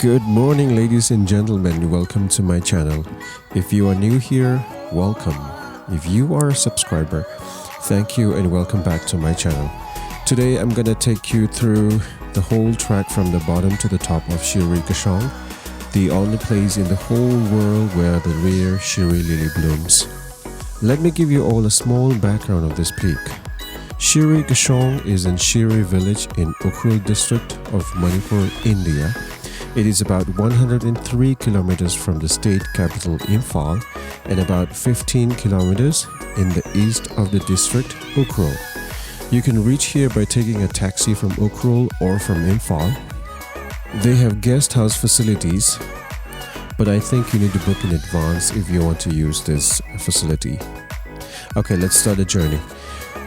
Good morning, ladies and gentlemen. Welcome to my channel. If you are new here, welcome. If you are a subscriber, thank you and welcome back to my channel. Today I'm gonna take you through the whole track from the bottom to the top of Shirui Kashong, the only place in the whole world where the rare Shirui Lilly blooms. Let me give you all a small background of this peak. Shirui Kashong is in Shirui village in Ukhrul district of Manipur, India. It is about 103 kilometers from the state capital Imphal and about 15 kilometers in the east of the district, Ukhrul. You can reach here by taking a taxi from Ukhrul or from Imphal. They have guest house facilities, but I think you need to book in advance if you want to use this facility. Okay, let's start the journey.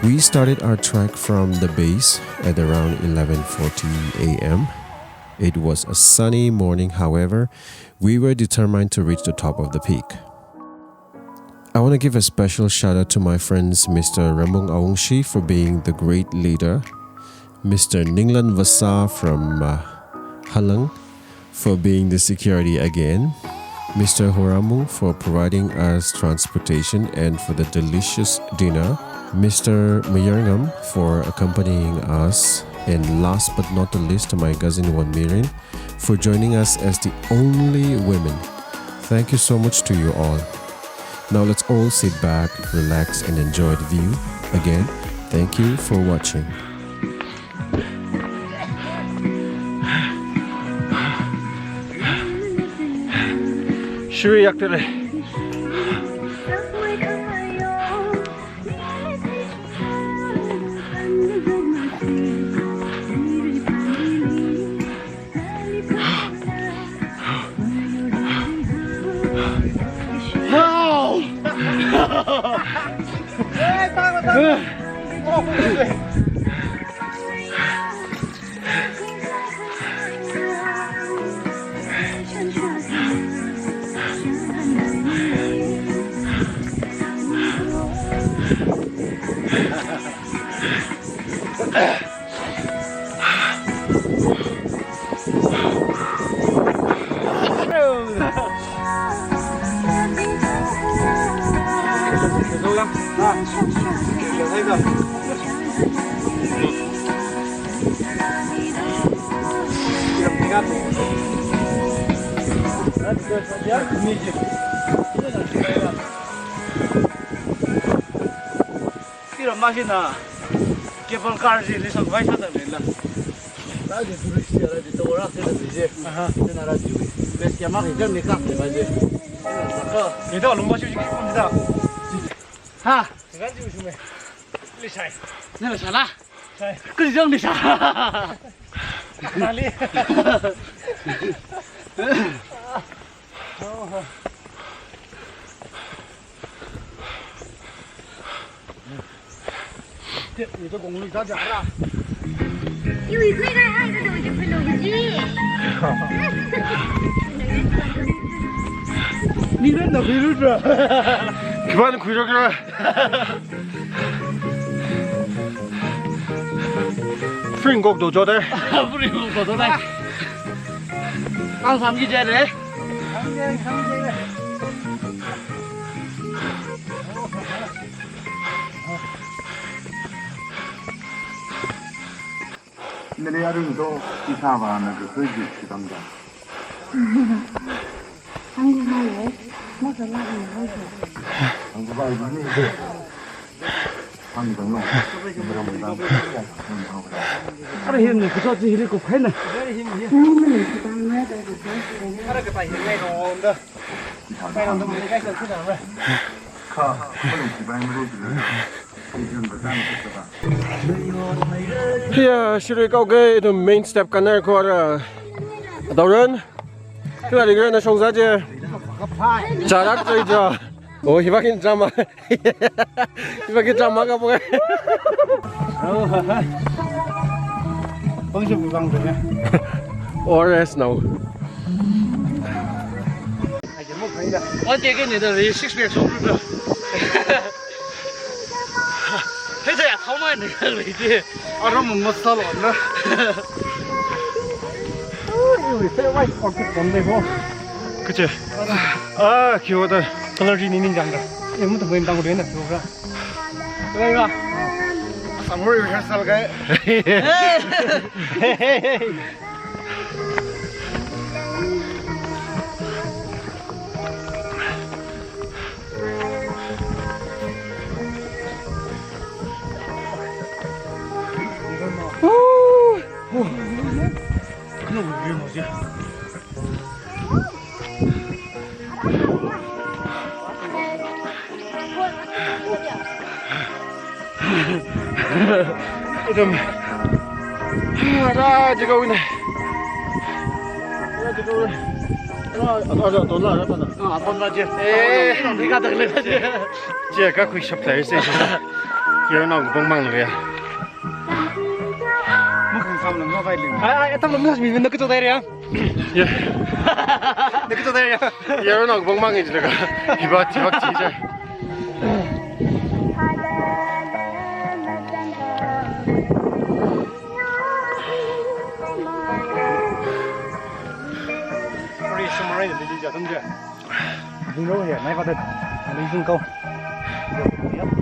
We started our trek from the base at around 11:40 a.m. It was a sunny morning, however, we were determined to reach the top of the peak. I want to give a special shout out to my friends Mr. Ramong Aungshi for being the great leader, Mr. Ninglan Vasa from Halang for being the security again, Mr. Horamung for providing us transportation and for the delicious dinner, Mr. Mayarngam for accompanying us, and last but not the least to my cousin Wan Mirin for joining us as the only women. Thank you so much to you all. Now let's all sit back, relax and enjoy the view. Again, thank you for watching. Shirui yaktere. Machina, cable car is a vice of the villa. That is the door of the visit. Let's come out and then make up the visit. You don't know what you can do. Ha! Never shall I? Good young Lisa.你这公路咋讲了？因为最爱爱的东西不能记。你这哪回事？你把你亏着个。飞国都做的。不是国都来。刚上去这里。上去这里。내내 야름도 이사가는 그 설계시던가. 한국말로 뭐가 나는 거죠? 한국말 이게 한국말로 아래 힘이 그저지 이렇게 패네. 힘을 부담해야 되고 아래 그 바이 힘이 나온다. 바이는 좀 내가 있어 그냥 왜? 가. 그럼 기반으로 주는. Here, Shirui Cao Ghê, the main step can I call đầu rơn. Cái là đi cái nó sông ra chưa? Chả đắt chơi chưa? Ôi, hi bác in drama. Hi bác in drama các bạn. Vâng chưa bị văng rồi nha. ORS nào? Ở đây cái này là 6 số rồi. Thế thì không ai được lấy đi. Ở đó một salon đó. 우리 세와이 어떻게 건데 뭐. 그치? 아 귀여워다. 컬러지 니는 장가. 이거 뭐 인당 우리 했나 그거가. 그래가. 사무리 리허설 가. 그냥 우리 뭐지? 좀 아, 지가 오네. 제가 그 샵에 있어요. 여러분 봉망 그래야. 예. 여러분 봉망이 들어가. 이봐 진짜.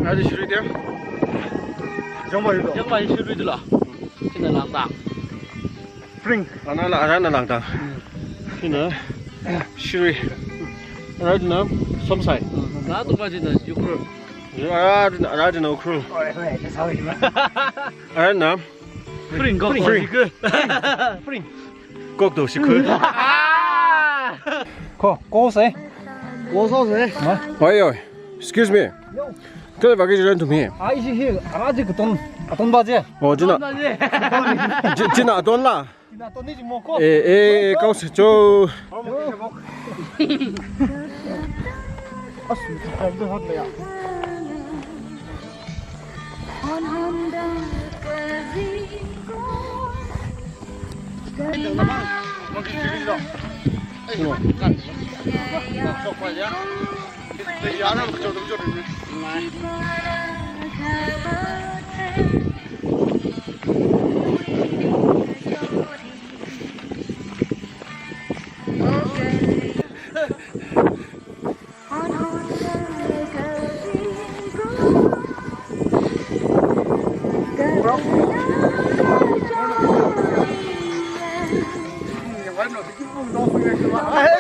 아주 싫어요? 정말 싫어들라. 근데 난다. 프링 안하나 랑당. 이나 Shirui. 알아주나? 섬사이. 나도 가지는 6kg. 알아주나 크루. 알았나? 프링 거. 프링. 꼭도 시크. 고세. Oi, excuse me. Cái vào cái rừng tụi mình. 아 이제 아라지 그돈 바지. 진아. 진아 돈 라. 나 돈이지 뭐고. cao cho. 아도 할래야.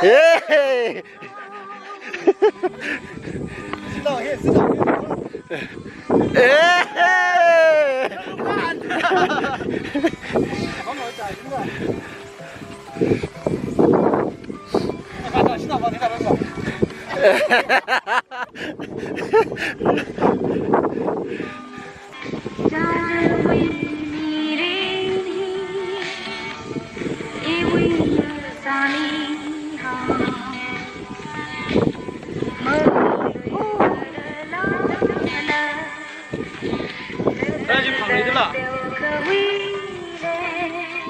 Hey!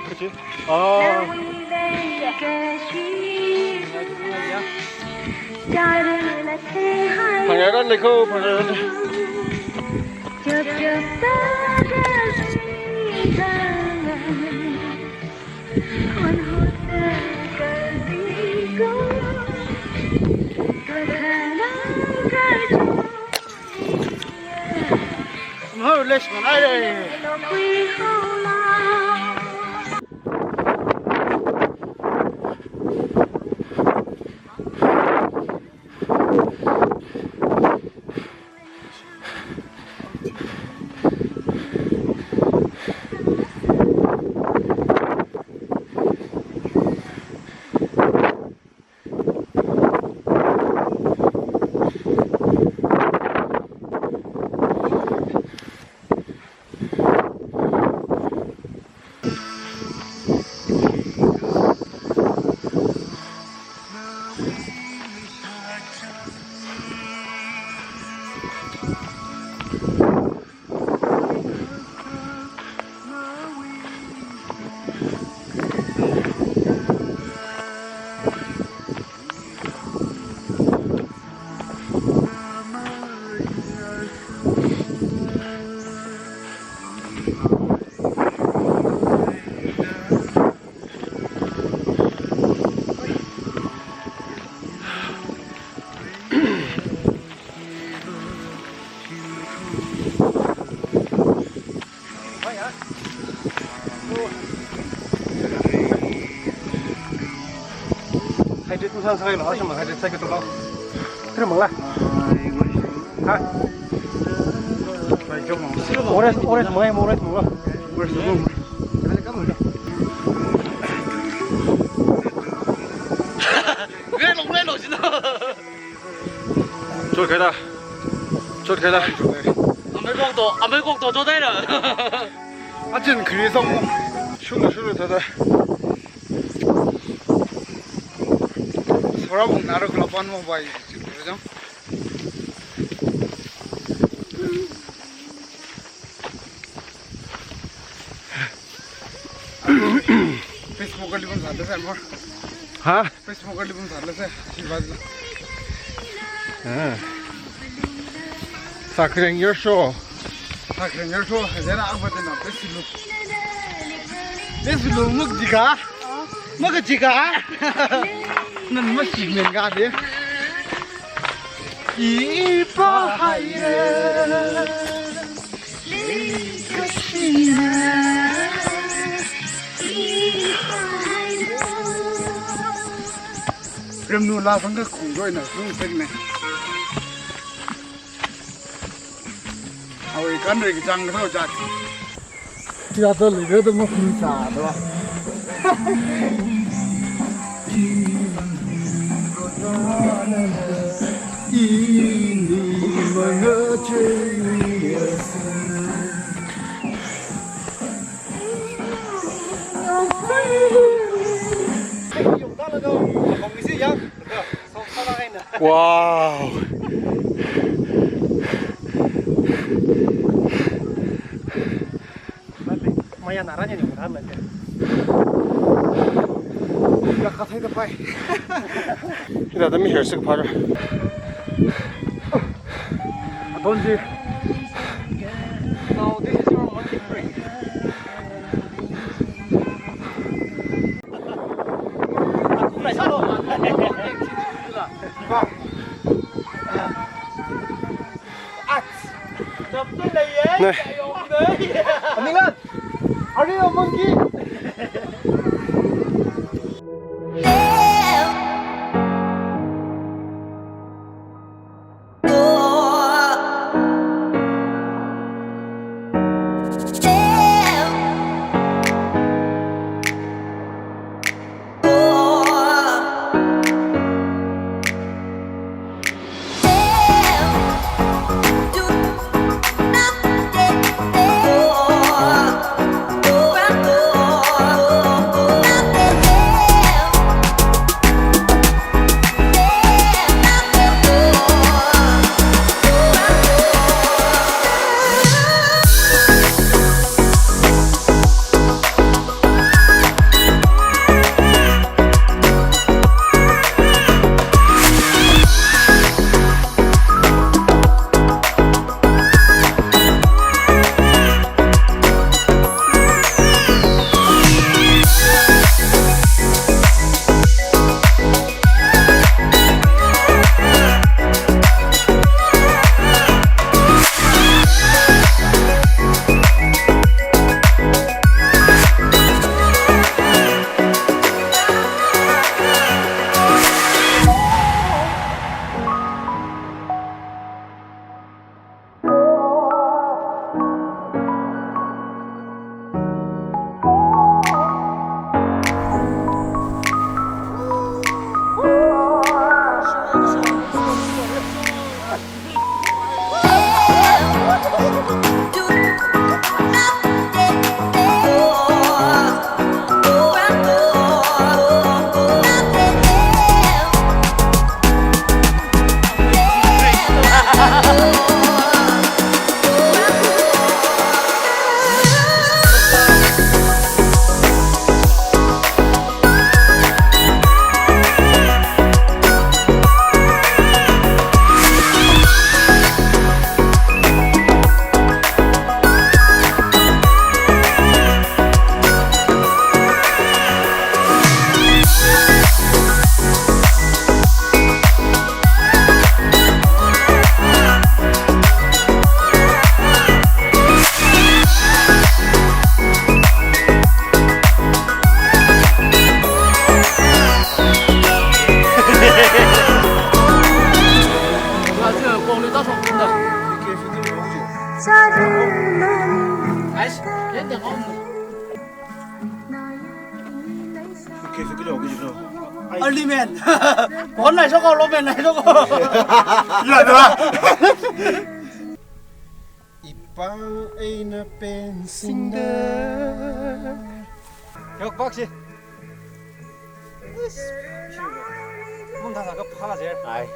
그치? 방해란 내고 방해란 let's go. 还得路上车老什么，还得这个多高？这是猛了，啊！我来猛，我来猛了，我是猛，还得干猛的。来龙去了。做开的，做开的。阿美国多做对了。啊，真可以上路，收了他的。थोड़ा बहुत नारो खिलाफान में भाई जाऊँ Facebook कर लिबन साले से मोर हाँ Facebook कर लिबन साले से आशीर्वाद हाँ साखरें शो जरा आग बदलना पेसिलु मुक जिगाนั่นมันสิ่งเหมือนกันดิอีป้าไฮเร่ก็สินะเริ่มนู่นลาฟังก็ขู่ด้วยนะรู้สึกไหมเอาอีกกันเลยจังเท่าจัดที่เราตัวเหลือต้องมาคุ้นสาดวะini mengecewakan wow Maya naranya nih berapa aja udah katanya tepai kita demi harus kepada 던지. Now this is your monkey break. Aku mulai salo. Betul lah ya. Amingan. Are you a monkey? early man. Con này sao con lô men này sao con. Iya dah. Ipang ay napensinda. Yok bak sih. Mong thằng nào có phá gì? Ai.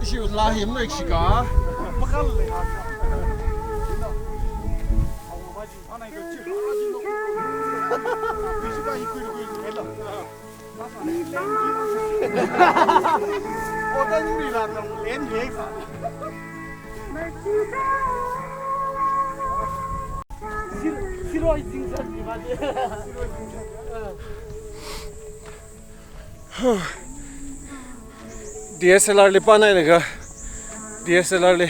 Chịu la hiểm này chỉ có. Shirui tingsan di mana? DSLR ले पाना है लगा DSLR ले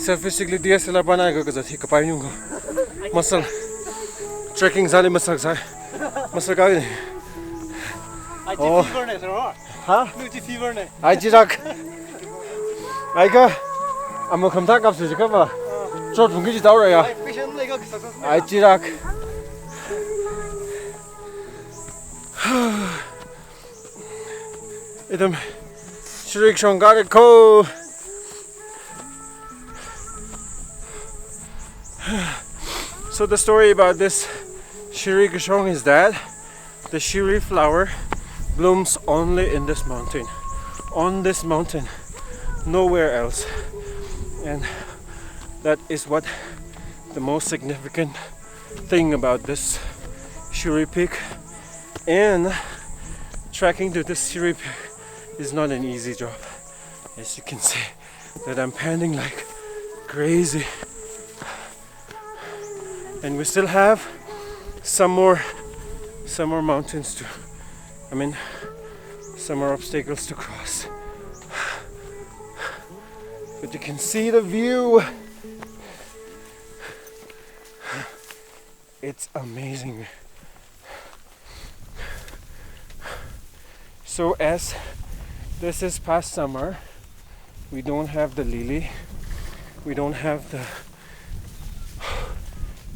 selfishly DSLR पाना है का जैसे कपाई यूँ का मसल trekking जाने मसल जाए मसल का नहीं Oh. Fever nih, sir. हाँ Fever nih. आई जिराक आई का हम कम था कब से जगह पर चोट भूखी जिताओ रहा यार Patient lagi ke success. आई जिराक एकदम Shirui Kashong ko. So the story about this Shirui Kashong is that the Shirui flower blooms only in this mountain, on this mountain, nowhere else, and that is what the most significant thing about this Shirui peak. And trekking to this Shirui peak is not an easy job, as you can see that I'm panting like crazy, and we still have some more mountains to, some more obstacles to cross, but you can see the view. It's amazing. So as this is past summer, we don't have the lily, we don't have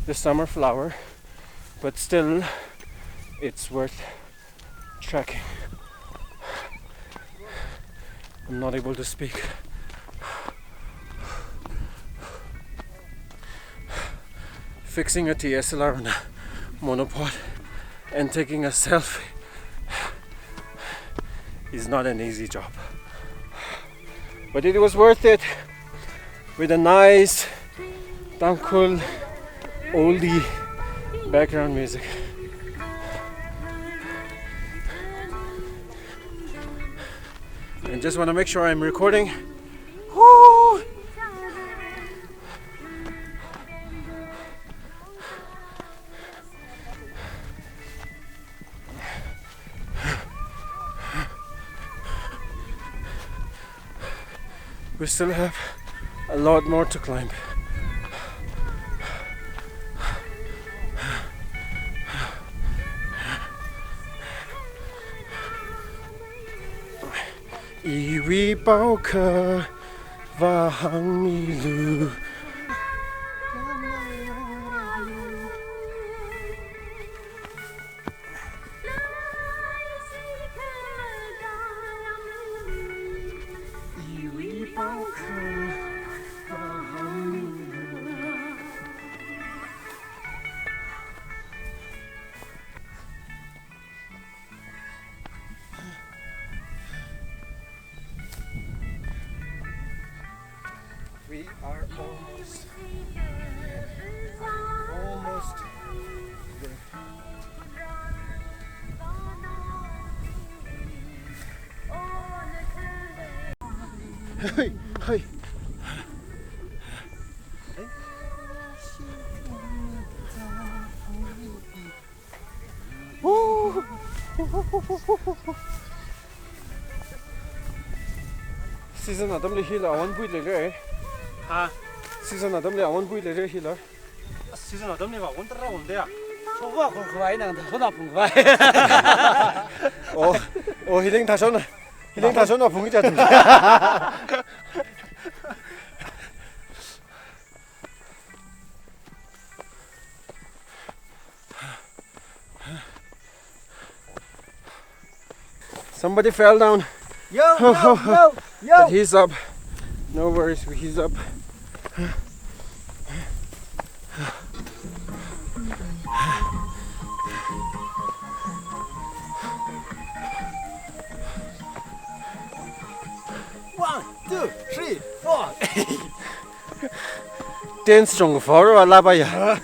the summer flower, but still it's worth trekking. I'm not able to speak. Fixing a TSLR on a monopod and taking a selfie is not an easy job, but it was worth it with a nice thankful oldie background music. And just want to make sure I'm recording. Woo! We still have a lot more to climb. Iwi bao ke và hang mi lu. We are almost there. Hey, hey. Season adam le hila awan bui le le. Ha. Season adam le awan bui le le hila. Season adam ni ba? Untar ra unde ya? 소가 공부하이 나간다. 소나 공부하이. 히링 다셔나 봉이자 좀. Somebody fell down. Yo. But he's up. No worries, he's up. One, two, three, four. Dance strong for a labaya.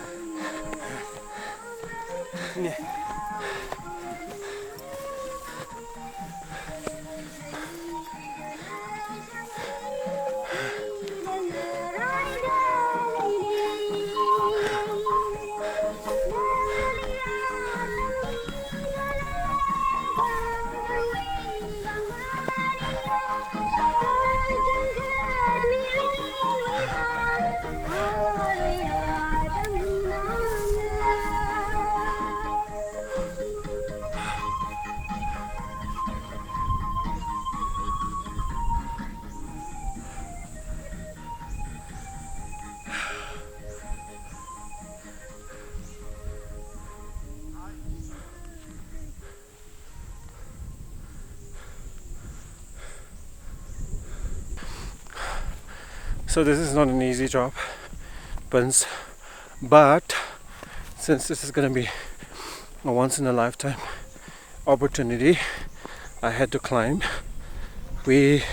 So this is not an easy job, but since this is going to be a once in a lifetime opportunity, I had to climb. We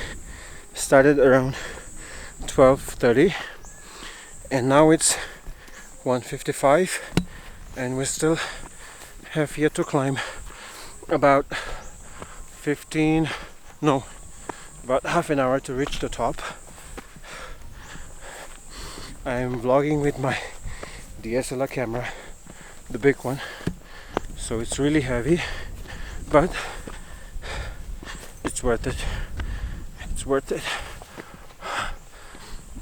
started around 12:30 and now it's 1:55 and we still have yet to climb about about half an hour to reach the top. I'm vlogging with my DSLR camera, the big one, so it's really heavy, but it's worth it. It's worth it.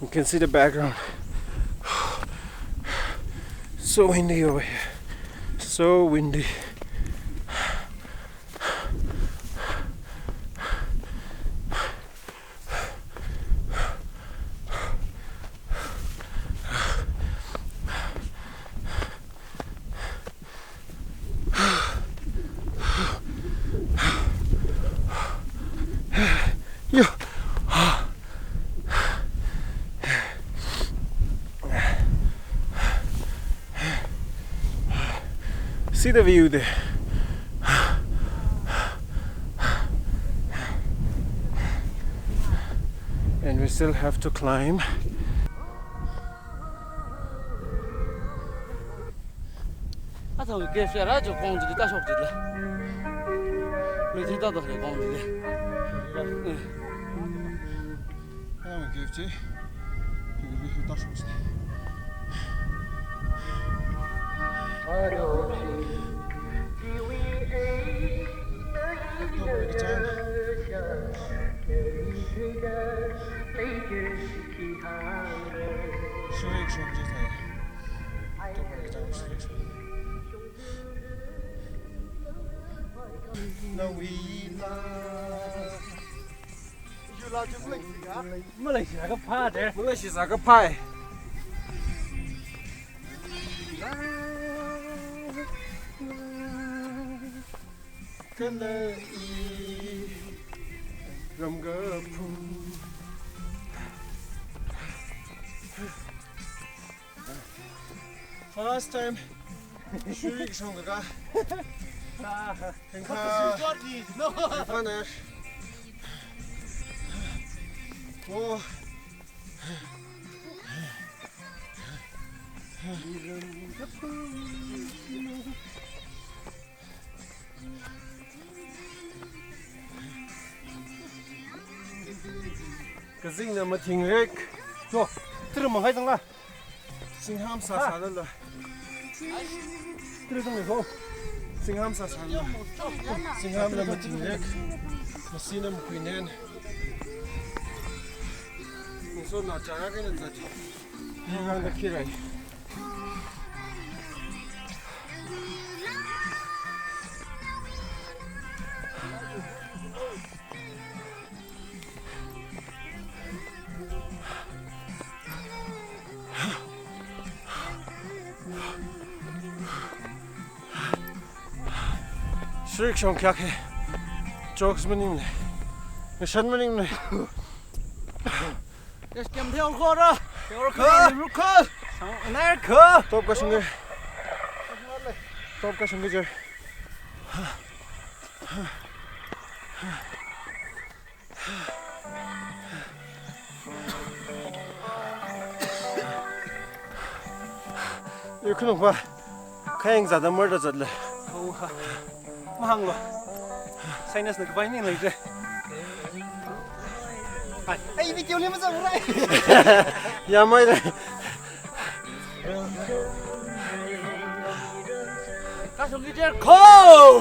You can see the background. So windy over here. So windy. See the view there. And we still have to climb. 아서 개셔라 저 공지리 다시 없지라. 우리 지다도 그래 공지리. 하나만 기억지? 여기 다시 오시네. Shirui Kashong Chithung. No, we love. You love to play cigar? Malaysia cái pha thế. Malaysia cái pie. Last time, Shirui Kashong ga. No. Finish. Oh. Cái dinh là mà thình rếch. Rồi, tức là mà hay thằng là. Sinh ham xa xa lên rồi. Tức là thằng này không? Sinh ham xa xa lên. Sinh ham là mà thình rếch. Mà xin là một quỷ nền. Mình xôn nào trả cái này rồi. Nhưng ngang được kia này. Shirui Kashong kya ke jokes maning ne shan maning ne Yes, kem theo kho đó. Theo kho, rút kho. Nãy kho. top Kashong ke top Kashong ke jar ये खनों पा खाएं ज़्यादा मर्द ज़्यादा Ô ha. Mà hăng rồi. Sinus nó cái này rồi. Ai bị chiều lên mà sao vậy? या मैं Các súng đi chơi khô.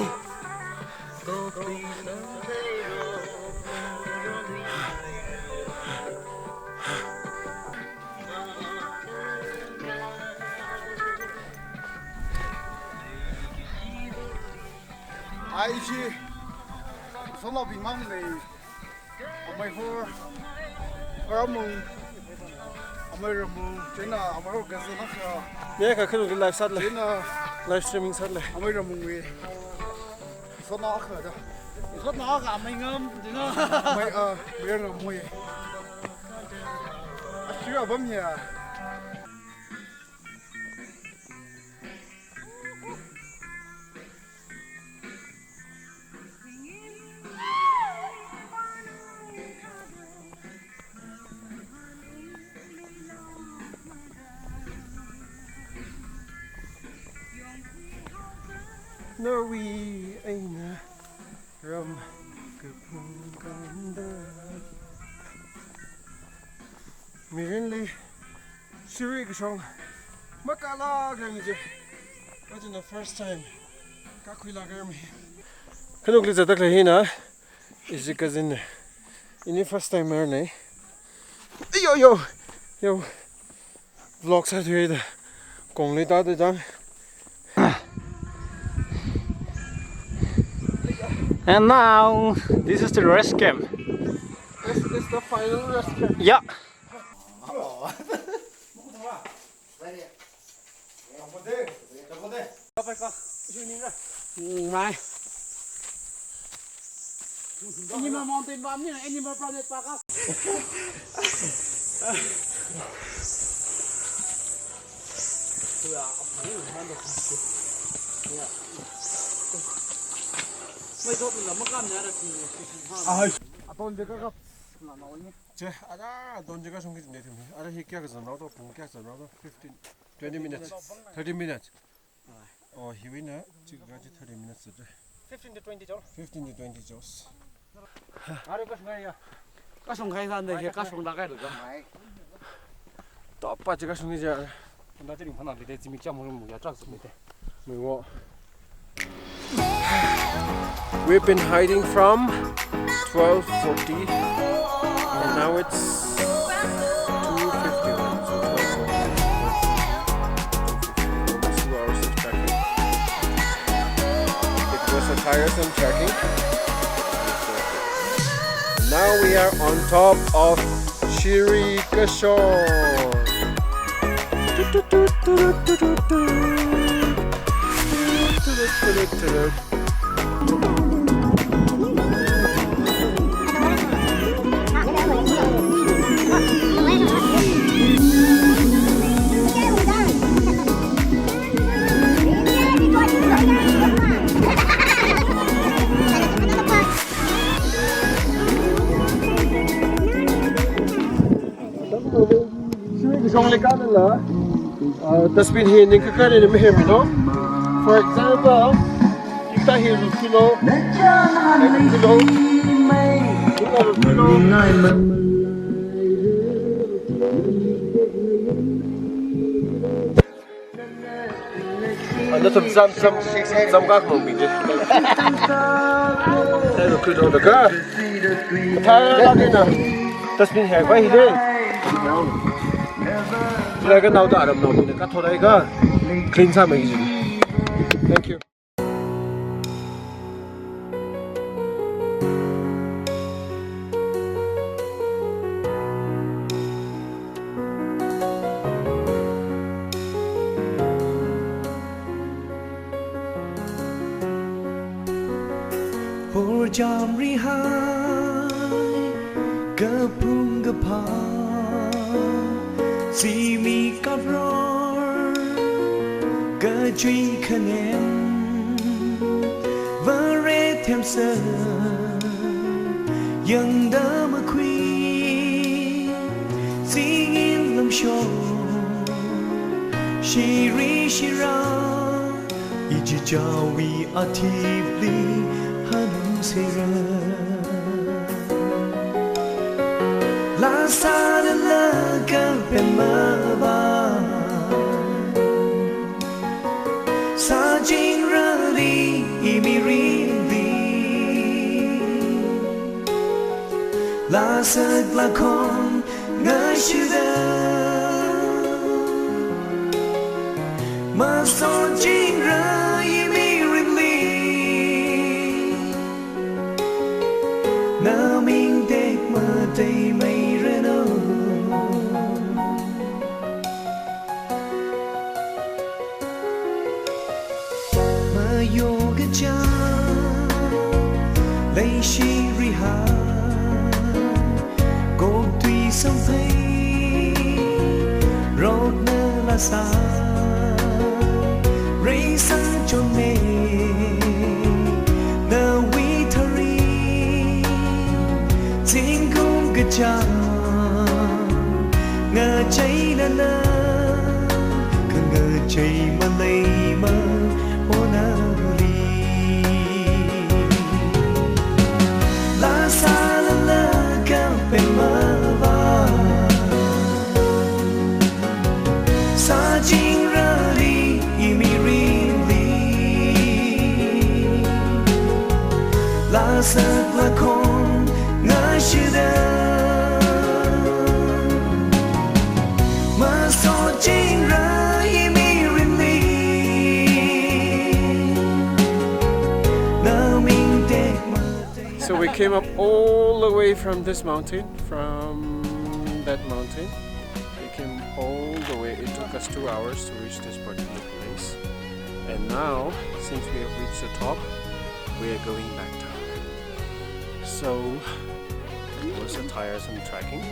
Ai chi số lo bị mong này mày hô ở mùng mày rồi mùng thế nào mày hô cái gì nó sao ये का खनों के live sát thế ले nào live streaming sát ले mày rồi mùng gì số nó khởi đó Số nó cả mình ngâm chứ nó. mày mày rồi mùng chưa bấm nhà Norway aina ram kapung kanda mirin le Shirui Kashong makala garmi je what in the first time ka khui la garmi kanok le zatak le hina is cousin in the first time mer ne yo vlog sa thue da kong le ta de jang. And now this is the rest camp. This is the final rest camp. Yeah. Mai. Animal Mountain Farm ni Animal Planet Park á. Mấy tốt là mất cam nhá là tôn cái gấp là nói nhé 제 아다 돈 제가 좀 기준 내면 아다 희께서 나도 본께서 나도 15 20 minutes 30 minutes 희위나 지금까지 30 minutes 15 to 20 chỗ. 15 to 20 joules Đây có ngay à. Có sông khai ra đây có sông đã cái được không? 또 아빠 제가 좀 이제 나 지금 하나 밑에 지금 좀 먹는 거야. 쫙 밑에. 뭐고 We've been hiding from 12:40 and now it's 2:51 so 12:40 almost 2 hours of trekking. It was a tiresome trekking. Now we are on top of Shirui Kashong. Kashong le kanan la tasbih hi ning ka ni me hem no for example kita hi kilo ano tum zam ka mo bi je ano kilo da ka tha la ni na tasbih hai ba hi de Like now the Arab now cut clean some easily. Thank you. por jam ri hai gapung gapa si mi kapror ga chui khanem vare them sơ yang da ma khui sing in lam show Shiri Shira Iji Jawi Atibli Hanu Sera La Sala La Gampemaba Sa Jing Rali Imirindi La Sag La Kon Ngashida Ma son jing ra mi rimli Na ming dek ma day may reno Ma yoga cha Lay shi ri ha Go tùy sông thấy Rốt nơ la sa Ray sang cho me the wittery Sing kung gacha nga chay na na ka nga chay malay ma onali la sa la la ka pe ma va sa jing ra La sat la kon nga shida Ma so jing ra mi rimli Na ming dek ma. So we came up all the way from this mountain, from that mountain. We came all the way. It took us 2 hours to reach this particular place. And now, since we have reached the top, we are going back down. So it was a tiresome trekking,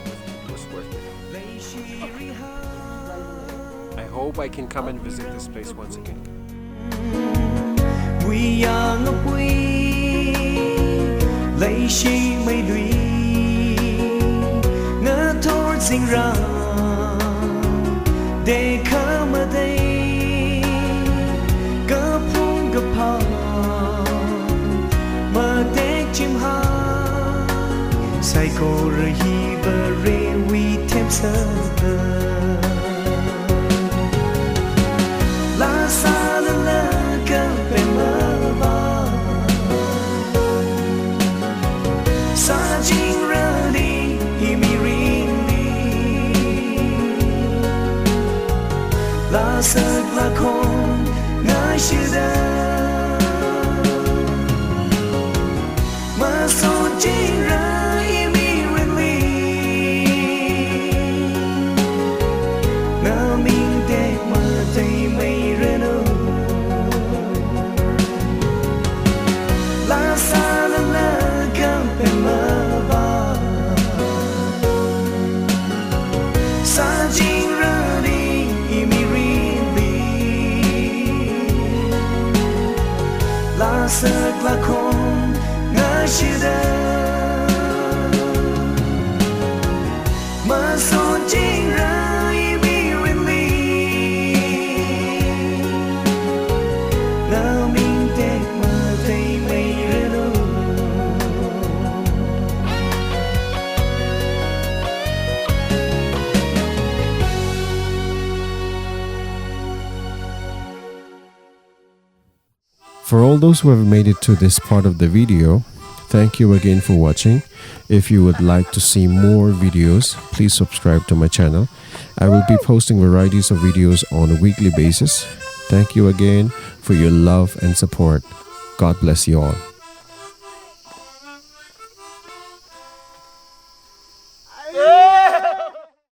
but it was worth it. I hope I can come and visit this place once again. We are ngọc quy lấy chi mây lùi ngỡ thốt dinh ra để khám ở đây gấp phung gấp hào mà để chim ha sai cô rồi hi bờ rê we thêm sơ la sa la la gấp bên mơ ba sa jing ra đi hi mi rin đi la sa la con ngài chưa đã mà sao jing ra hi mi rin đi na mình để mà thấy mây rơi la sa la la gam pe ma va sa jing ra đi mi rin đi la sa la con nga shida ma so jing ra mi rin đi na mình để mà thấy mây rơi For all those who have made it to this part of the video, thank you again for watching. If you would like to see more videos, please subscribe to my channel. I will be posting varieties of videos on a weekly basis. Thank you again for your love and support. God bless you all.